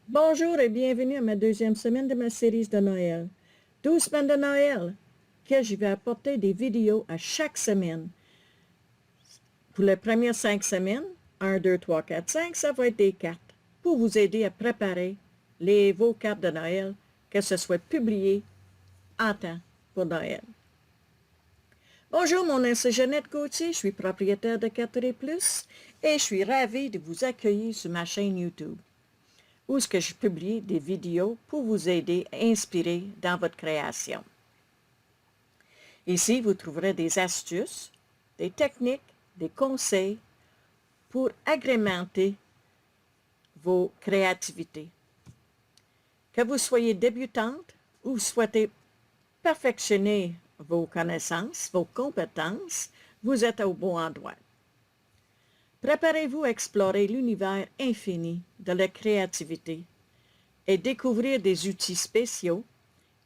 Bonjour et bienvenue à ma deuxième semaine de ma série de Noël. 12 semaines de Noël que je vais apporter des vidéos à chaque semaine. Pour les premières 5 semaines, 1, 2, 3, 4, 5, ça va être des cartes pour vous aider à préparer vos cartes de Noël, que ce soit publié en temps pour Noël. Bonjour, mon nom c'est Jeannette Gauthier, je suis propriétaire de Carterie Plus et je suis ravie de vous accueillir sur ma chaîne YouTube, où est-ce que je publie des vidéos pour vous aider à inspirer dans votre création. Ici, vous trouverez des astuces, des techniques, des conseils pour agrémenter vos créativités. Que vous soyez débutante ou souhaitez perfectionner vos connaissances, vos compétences, vous êtes au bon endroit. Préparez-vous à explorer l'univers infini de la créativité et découvrir des outils spéciaux,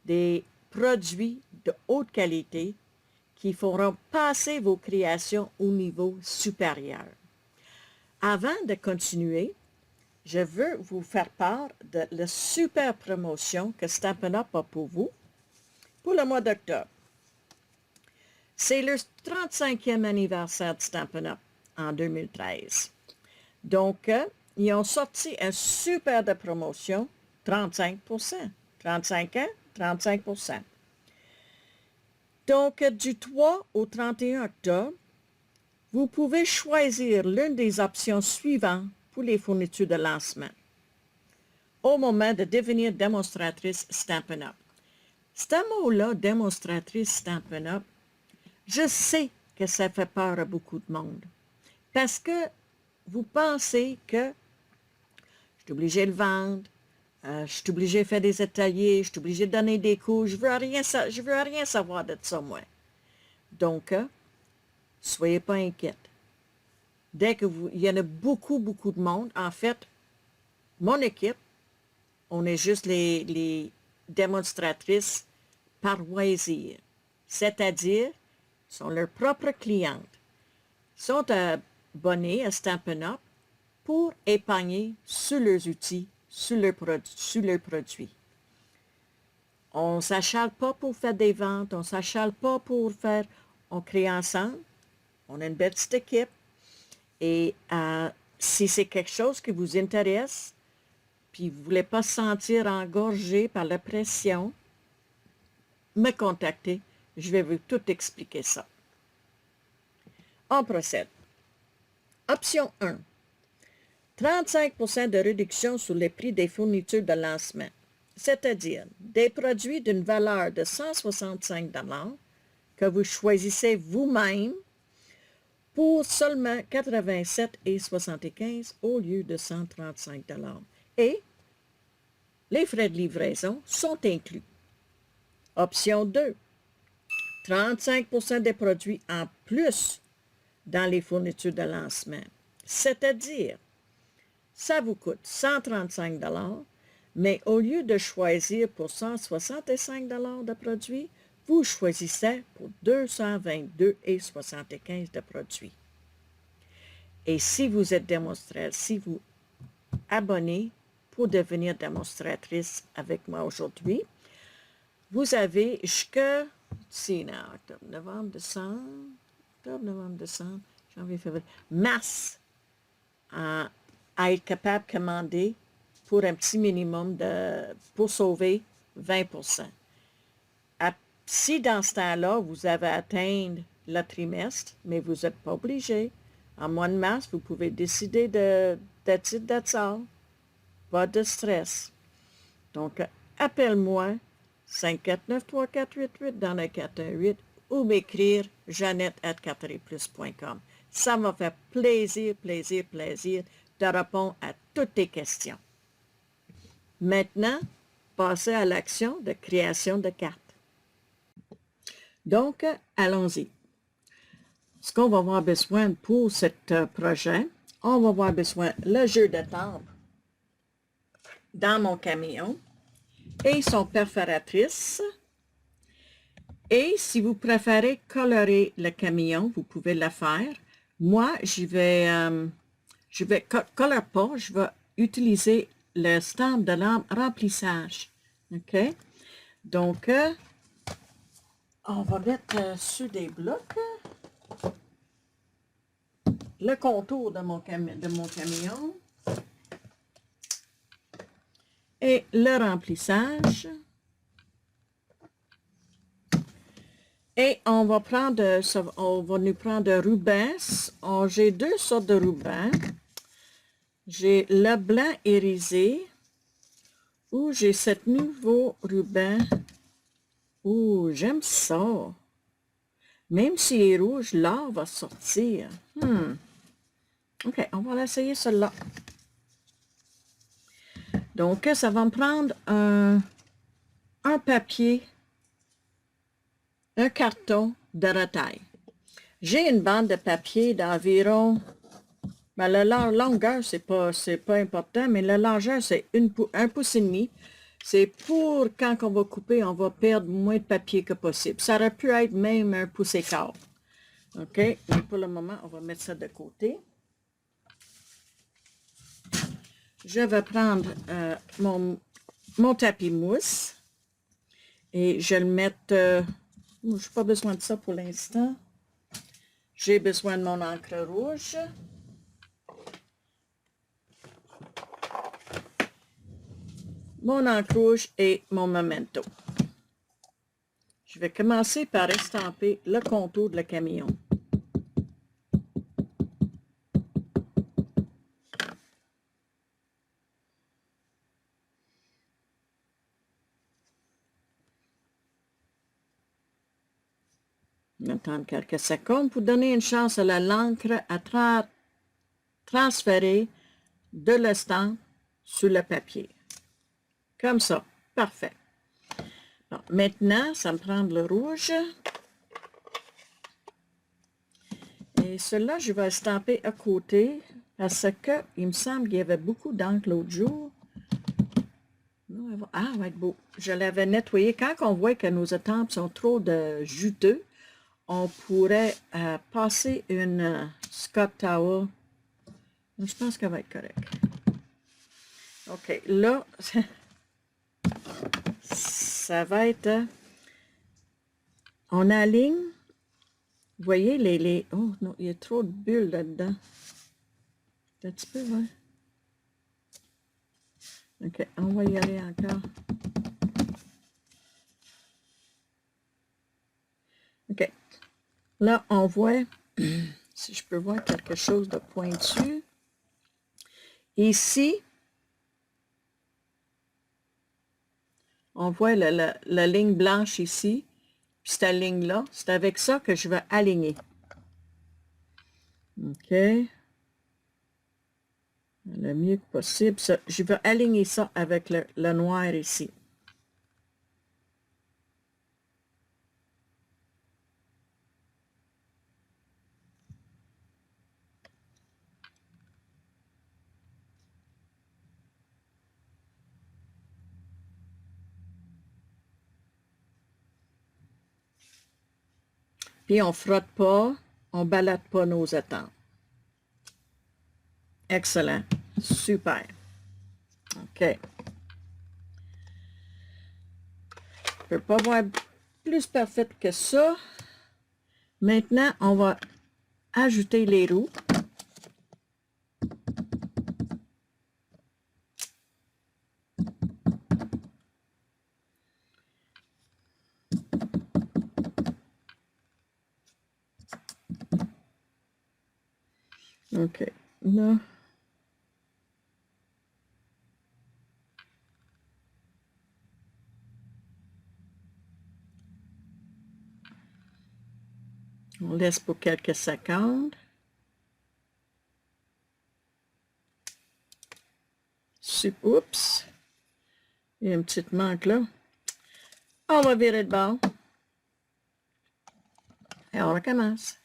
des produits de haute qualité qui feront passer vos créations au niveau supérieur. Avant de continuer, je veux vous faire part de la super promotion que Stampin' Up a pour vous pour le mois d'octobre. C'est le 35e anniversaire de Stampin' Up en 2013. Donc, ils ont sorti un super de promotion, 35%. 35 ans, 35%. Donc, du 3 au 31 octobre, vous pouvez choisir l'une des options suivantes pour les fournitures de lancement au moment de devenir démonstratrice Stampin' Up. Ce mot-là, démonstratrice Stampin' Up, je sais que ça fait peur à beaucoup de monde parce que vous pensez que je suis obligé de le vendre, je suis obligé de faire des ateliers, je suis obligé de donner des cours, je veux rien savoir de ça, moi. Donc, soyez pas inquiète. Dès que il y en a beaucoup de monde, en fait, mon équipe, on est juste les démonstratrices par loisir, c'est-à-dire, sont leurs propres clientes, sont abonnés à Stampin' Up pour épargner sur leurs outils, sur leurs produits. On ne s'achale pas pour faire des ventes, on ne s'achale pas pour faire, on crée ensemble, on a une belle petite équipe, et si c'est quelque chose qui vous intéresse, puis vous ne voulez pas se sentir engorgé par la pression, me contactez, je vais vous tout expliquer ça. On procède. Option 1. 35% de réduction sur les prix des fournitures de lancement, c'est-à-dire des produits d'une valeur de 165 $ que vous choisissez vous-même pour seulement 87,75 au lieu de 135 $. Et les frais de livraison sont inclus. Option 2. 35% des produits en plus dans les fournitures de lancement, c'est-à-dire ça vous coûte 135 $, mais au lieu de choisir pour 165 $ de produits, vous choisissez pour 222,75 $ de produits. Et si vous êtes démonstratrice, si vous abonnez pour devenir démonstratrice avec moi aujourd'hui, vous avez jusqu'à octobre, novembre, décembre, janvier, février, mars à être capable de commander pour un petit minimum pour sauver 20%. Si dans ce temps-là, vous avez atteint le trimestre, mais vous n'êtes pas obligé, en mois de mars, vous pouvez décider de ça. Pas de stress. Donc, appelle-moi 549-3488 dans le 418 ou m'écrire jeannette@carterieplus.com. Ça m'a fait plaisir de répondre à toutes tes questions. Maintenant, passez à l'action de création de cartes. Donc, allons-y. Ce qu'on va avoir besoin pour ce projet, on va avoir besoin le jeu de timbre dans mon camion et son perforatrice. Et si vous préférez colorer le camion, vous pouvez le faire Moi, je vais color pas, je vais utiliser le stamp de remplissage. OK? Donc, on va mettre sur des blocs le contour de de mon camion et le remplissage. Et on va prendre, on va nous prendre de ruban. J'ai deux sortes de ruban. J'ai le blanc irisé ou j'ai cet nouveau ruban. Ouh, j'aime ça. Même s'il est rouge, l'or va sortir. OK, on va l'essayer celui-là. Donc, ça va me prendre un papier, un carton de retaille. J'ai une bande de papier d'environ, ben, la longueur, c'est pas important, mais la largeur, c'est un pouce et demi. C'est pour quand on va couper, on va perdre moins de papier que possible. Ça aurait pu être même un pouce et quart. OK? Mais pour le moment, on va mettre ça de côté. Je vais prendre mon tapis mousse et je vais le mettre... je n'ai pas besoin de ça pour l'instant. J'ai besoin de mon encre rouge. Mon encre rouge et mon memento. Je vais commencer par estamper le contour de le camion. Attendre quelques secondes pour donner une chance à l'encre à transférer de l'estampe sur le papier. Comme ça. Parfait. Bon, maintenant, ça me prend le rouge. Et celui-là, je vais estamper à côté parce que il me semble qu'il y avait beaucoup d'encre l'autre jour. Ah, elle va être beau. Je l'avais nettoyé. Quand on voit que nos estampes sont trop juteux, on pourrait passer une Scott Towel. Je pense qu'elle va être correcte. OK, là, ça va être... on aligne. Vous voyez les... Oh non, il y a trop de bulles là-dedans. Un petit peu, ouais. OK, on va y aller encore. OK. Là, on voit, si je peux voir quelque chose de pointu. Ici, on voit la ligne blanche ici. Puis cette ligne-là, c'est avec ça que je vais aligner. OK. Le mieux que possible. Ça, je vais aligner ça avec le noir ici. Puis on frotte pas, on balade pas nos étampes. Excellent. Super. OK. Je ne peux pas voir plus parfaite que ça. Maintenant, on va ajouter les roues. OK. Là. On laisse pour quelques secondes. Oups. Il y a une petite manque là. On va virer de bord. Et on recommence.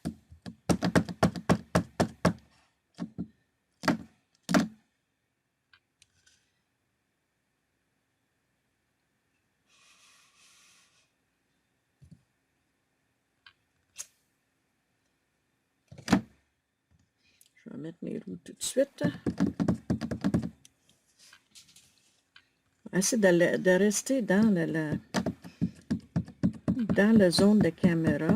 vais mettre mes roues tout de suite. Essayer de rester dans dans la zone de caméra.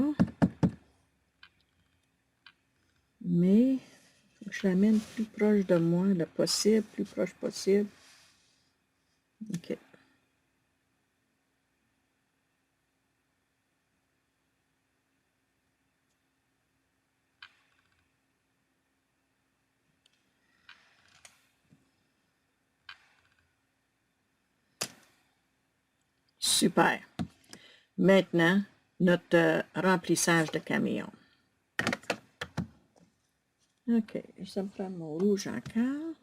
Mais il faut que je l'amène plus proche de moi le possible, plus proche possible. OK. Super. Maintenant, notre remplissage de camion. OK, je vais prendre mon rouge encore.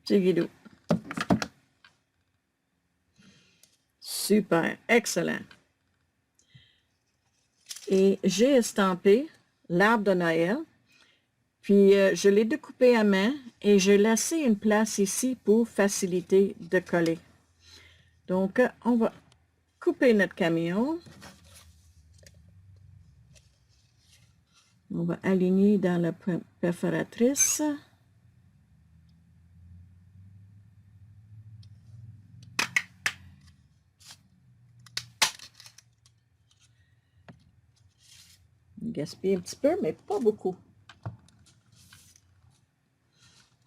C'est guidou. Super, excellent. Et j'ai estampé l'arbre de Noël, puis je l'ai découpé à main et j'ai laissé une place ici pour faciliter de coller. Donc, on va couper notre camion. On va aligner dans la perforatrice. Gaspiller un petit peu, mais pas beaucoup.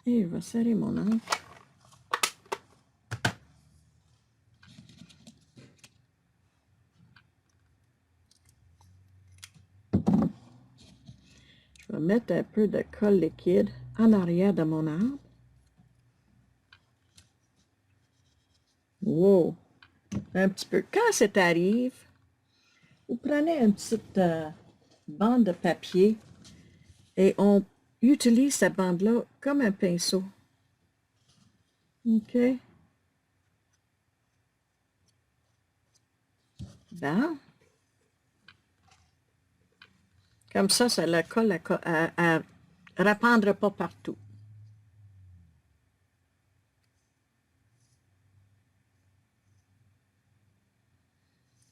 Et je vais serrer mon angle. Je vais mettre un peu de colle liquide en arrière de mon arbre. Wow! Un petit peu. Quand ça arrive, vous prenez une petite bande de papier et on utilise cette bande-là comme un pinceau. OK? Bon. Comme ça la colle ne répandra pas partout.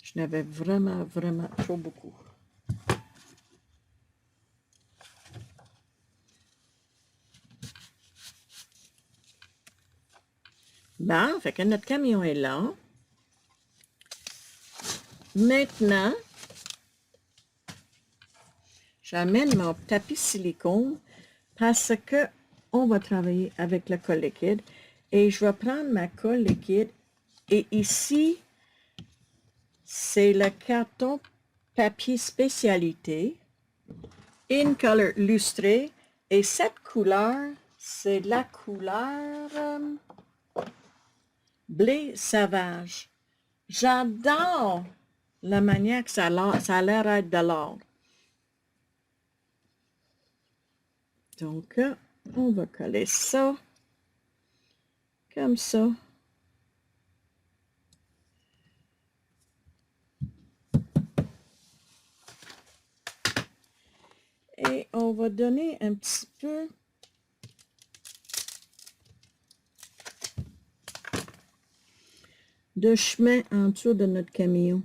Je n'avais vraiment trop beaucoup. Bon, fait que notre camion est là. Maintenant, j'amène mon tapis silicone parce que on va travailler avec la colle liquide. Et je vais prendre ma colle liquide. Et ici, c'est le carton papier spécialité. In Color lustré. Et cette couleur, c'est la couleur blé sauvage. J'adore la manière que ça a l'air d'être de l'or. Donc, on va coller ça comme ça. Et on va donner un petit peu de chemin en dessous de notre camion.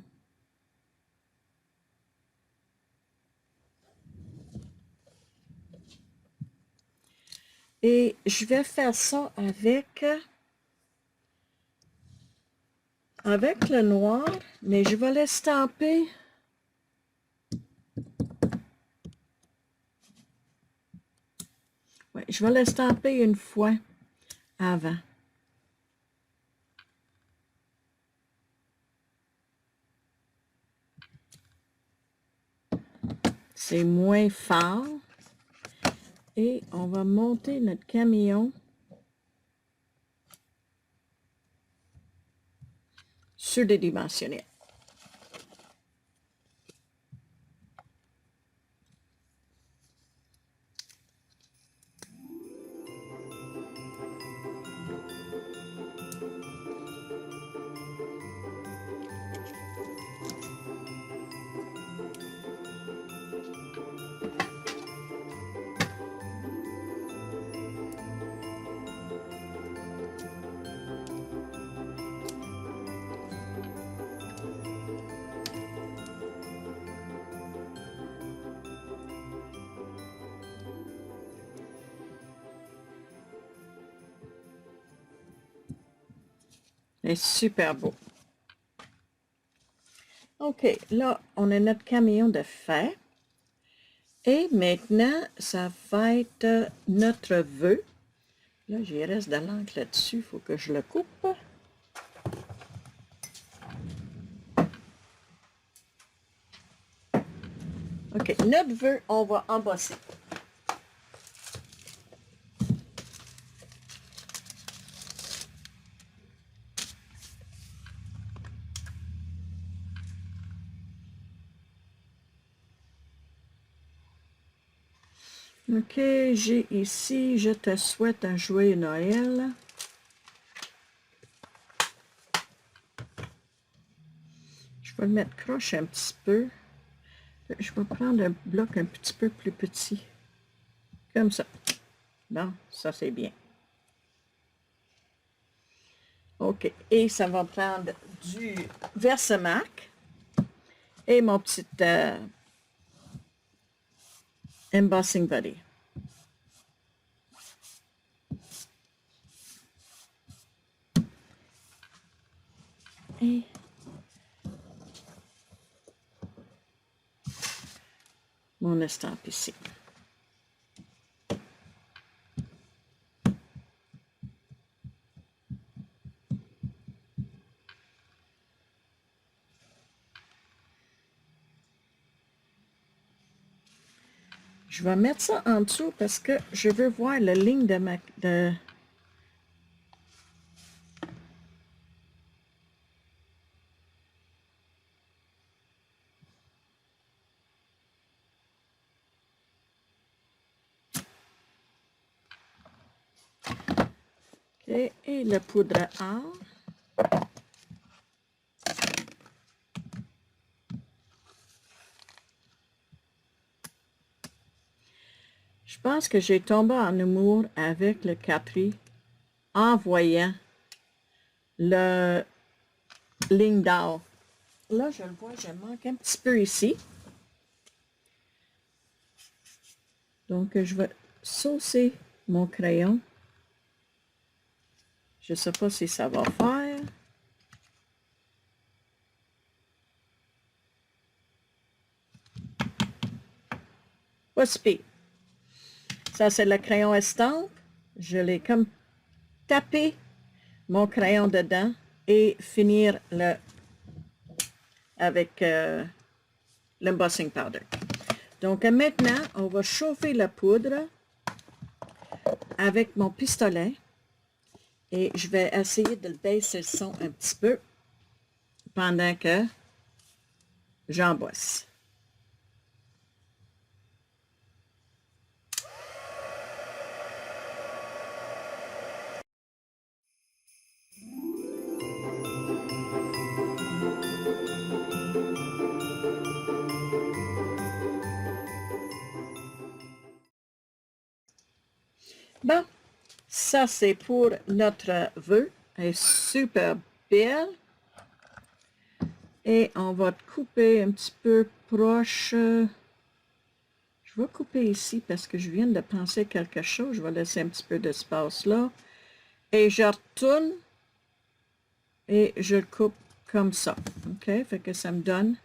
Et je vais faire ça avec le noir, mais je vais l'estamper. Ouais, je vais l'estamper une fois avant. C'est moins fort. Et on va monter notre camion sur des dimensionnels. C'est super beau. OK, là, on a notre camion de fait. Et maintenant, ça va être notre vœu. Là, il reste de l'encre là-dessus, il faut que je le coupe. OK, notre vœu, on va embosser. OK, j'ai ici, je te souhaite un joyeux Noël. Je vais le mettre croche un petit peu. Je vais prendre un bloc un petit peu plus petit. Comme ça. Bon, ça c'est bien. OK, et ça va prendre du Versamac et mon petit embossing buddy. Et mon estampe ici. Je vais mettre ça en dessous parce que je veux voir la ligne de ma... OK, et le poudre à. Je pense que j'ai tombé en amour avec le Capri en voyant le ligne d'or. Là, je le vois, je manque un petit peu ici. Donc, je vais saucer mon crayon. Je ne sais pas si ça va faire. Pas si pire. Ça, c'est le crayon estampe. Je l'ai comme tapé mon crayon dedans et finir le avec l'embossing powder. Donc maintenant, on va chauffer la poudre avec mon pistolet et je vais essayer de baisser le son un petit peu pendant que j'embosse. Bon, ça c'est pour notre vœu. Elle est super belle. Et on va couper un petit peu proche. Je vais couper ici parce que je viens de penser quelque chose. Je vais laisser un petit peu d'espace là. Et je retourne et je le coupe comme ça. OK? Fait que ça me donne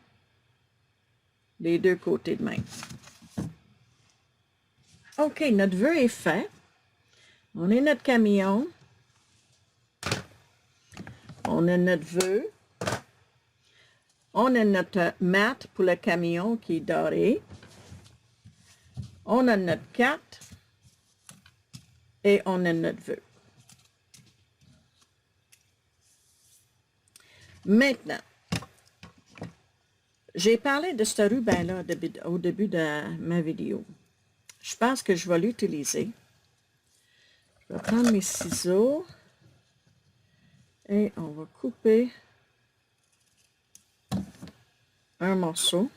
les deux côtés de même. OK, notre vœu est fait. On a notre camion. On a notre vœu. On a notre mat pour le camion qui est doré. On a notre carte. Et on a notre vœu. Maintenant, j'ai parlé de ce ruban-là au début de ma vidéo. Je pense que je vais l'utiliser. Je vais prendre mes ciseaux et on va couper un morceau.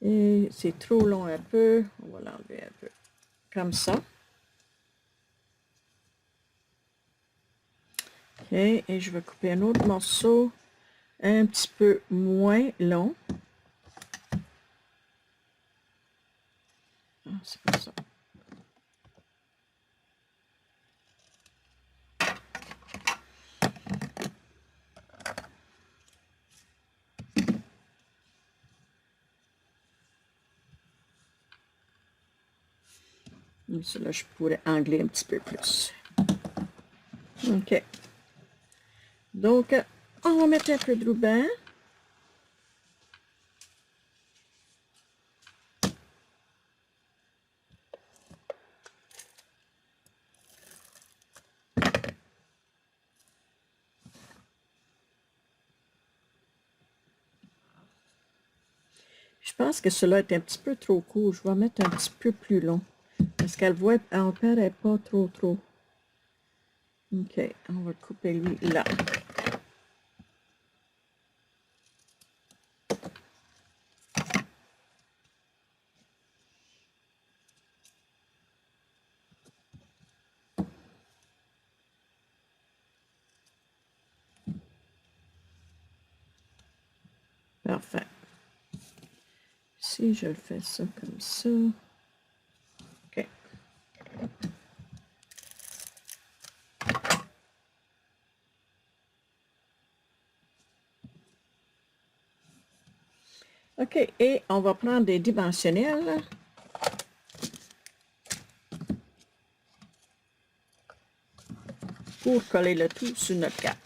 Et c'est trop long un peu, on va l'enlever un peu. Comme ça. OK, et je vais couper un autre morceau un petit peu moins long. Ah, c'est pas ça. Cela, je pourrais angler un petit peu plus. OK. Donc, on va mettre un peu de ruban. Je pense que cela est un petit peu trop court. Je vais mettre un petit peu plus long. Parce qu'elle voit, elle paraît pas trop. OK, on va couper lui là. Parfait. Si je le fais ça comme ça. OK. OK, et on va prendre des dimensionnels. Pour coller le tout sur notre carte.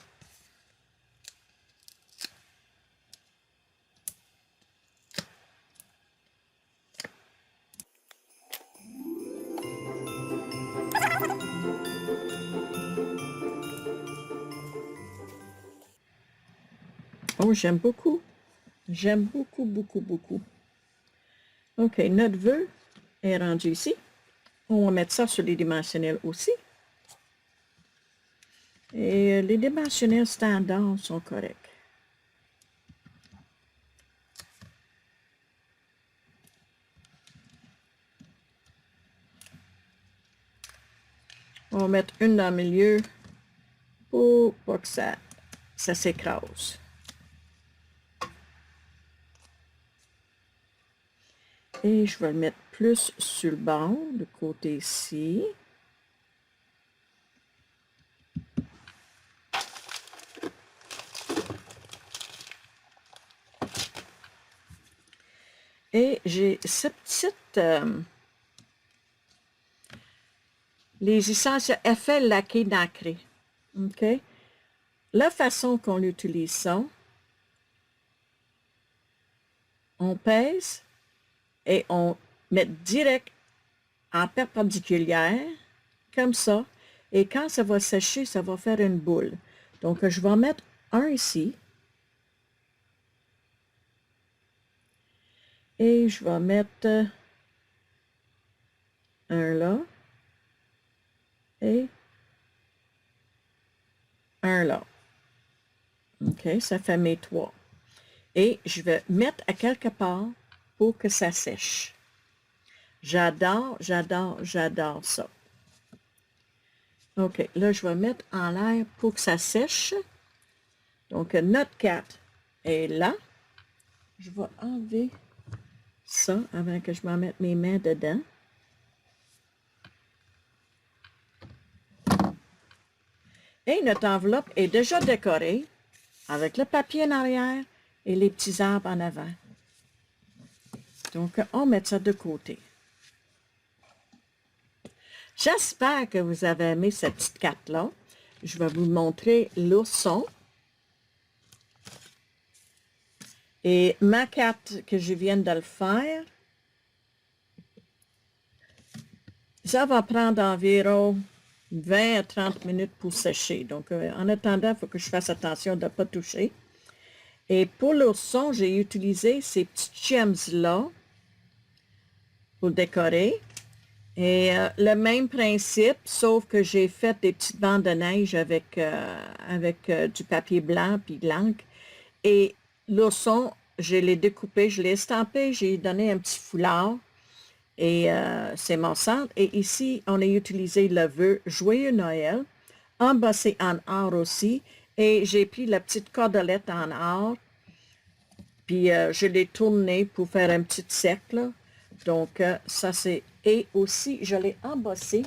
Oh, j'aime beaucoup. J'aime beaucoup. OK, notre vœu est rendu ici. On va mettre ça sur les dimensionnels aussi. Et les dimensionnels standards sont corrects. On va mettre une dans le milieu pour pas que ça s'écrase. Et je vais le mettre plus sur le bord, de côté ici. Et j'ai cette petite... les essences effets laqués nacrés. OK? La façon qu'on utilise ça, on pèse et on met direct en perpendiculaire, comme ça. Et quand ça va sécher, ça va faire une boule. Donc, je vais en mettre un ici. Et je vais mettre un là. Et un là. OK, ça fait mes 3. Et je vais mettre à quelque part pour que ça sèche. J'adore ça. OK, là, je vais mettre en l'air pour que ça sèche. Donc, notre 4 est là. Je vais enlever ça avant que je m'en mette mes mains dedans. Et notre enveloppe est déjà décorée avec le papier en arrière et les petits arbres en avant. Donc, on met ça de côté. J'espère que vous avez aimé cette petite carte-là. Je vais vous montrer l'ourson. Et ma carte que je viens de le faire, ça va prendre environ 20 à 30 minutes pour sécher. Donc, en attendant, il faut que je fasse attention de ne pas toucher. Et pour l'ourson, j'ai utilisé ces petites gems-là pour décorer. Et le même principe, sauf que j'ai fait des petites bandes de neige avec, du papier blanc puis de l'encre. Et l'ourson, je l'ai découpé, je l'ai estampé, j'ai donné un petit foulard. Et c'est mon centre. Et ici, on a utilisé le vœu Joyeux Noël, embossé en or aussi. Et j'ai pris la petite cordelette en or. Puis je l'ai tourné pour faire un petit cercle. Donc, ça c'est... Et aussi, je l'ai embossé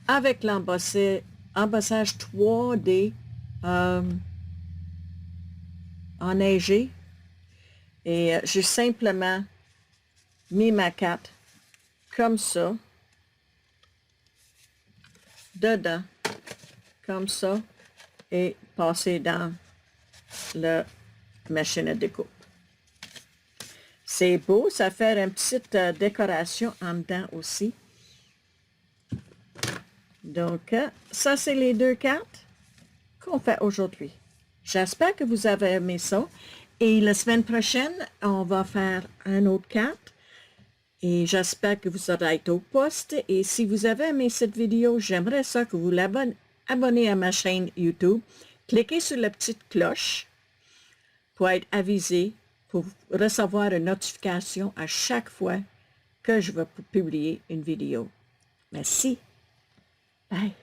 avec l'embossage 3D enneigé. Et j'ai simplement mis ma carte comme ça, dedans, comme ça, et passer dans la machine à découpe. C'est beau, ça fait une petite décoration en dedans aussi. Donc, ça, c'est les 2 cartes qu'on fait aujourd'hui. J'espère que vous avez aimé ça. Et la semaine prochaine, on va faire une autre carte. Et j'espère que vous allez être au poste. Et si vous avez aimé cette vidéo, j'aimerais ça que vous abonnez à ma chaîne YouTube. Cliquez sur la petite cloche pour être avisé, pour recevoir une notification à chaque fois que je vais publier une vidéo. Merci. Bye.